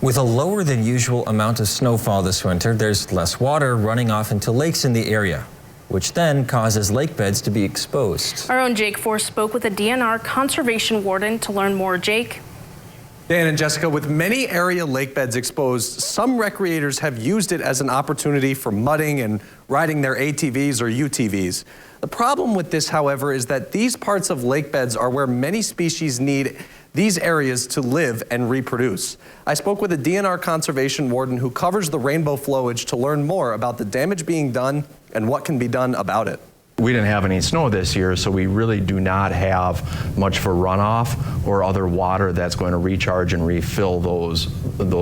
With a lower than usual amount of snowfall this winter, there's less water running off into lakes in the area, which then causes lake beds to be exposed. Our own Jake Force spoke with a DNR conservation warden to learn more. Jake. Dan and Jessica, with many area lake beds exposed, some recreators have used it as an opportunity for mudding and riding their ATVs or UTVs. The problem with this, however, is that these parts of lake beds are where many species need these areas to live and reproduce. I spoke with a DNR conservation warden who covers the rainbow flowage to learn more about the damage being done and what can be done about it. We didn't have any snow this year, so we really do not have much for runoff or other water that's going to recharge and refill those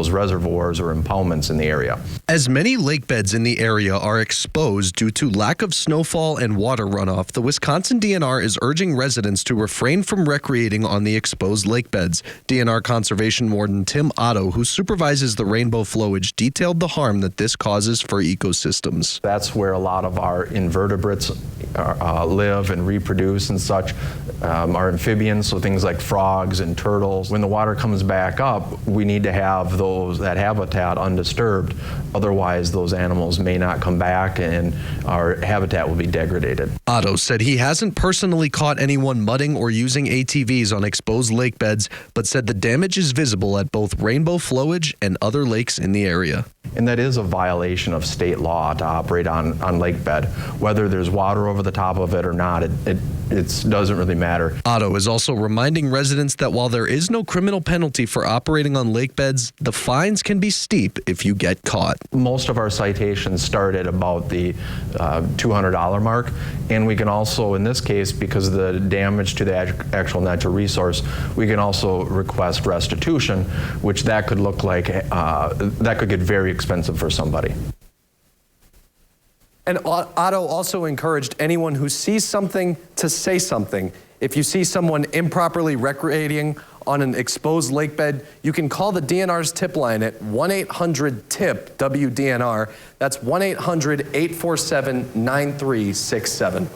reservoirs or impoundments in the area. As many lake beds in the area are exposed due to lack of snowfall and water runoff, the Wisconsin DNR is urging residents to refrain from recreating on the exposed lake beds. DNR Conservation Warden Tim Otto, who supervises the rainbow flowage, detailed the harm that this causes for ecosystems. That's where a lot of our invertebrates live and reproduce and such. Our amphibians, so things like frogs and turtles. When the water comes back up, we need to have that habitat undisturbed. Otherwise, those animals may not come back and our habitat will be degraded. Otto said he hasn't personally caught anyone mudding or using ATVs on exposed lake beds, but said the damage is visible at both rainbow flowage and other lakes in the area. And that is a violation of state law to operate on lake bed. Whether there's water over the top of it or not, it doesn't really matter. Otto is also reminding residents that while there is no criminal penalty for operating on lake beds, the fines can be steep if you get caught. Most of our citations start at about the $200 mark, and we can also, in this case, because of the damage to the actual natural resource, we can also request restitution, which that could look like, that could get very expensive for somebody. And Otto also encouraged anyone who sees something to say something. If you see someone improperly recreating on an exposed lake bed, you can call the DNR's tip line at 1-800-TIP-WDNR. That's 1-800-847-9367.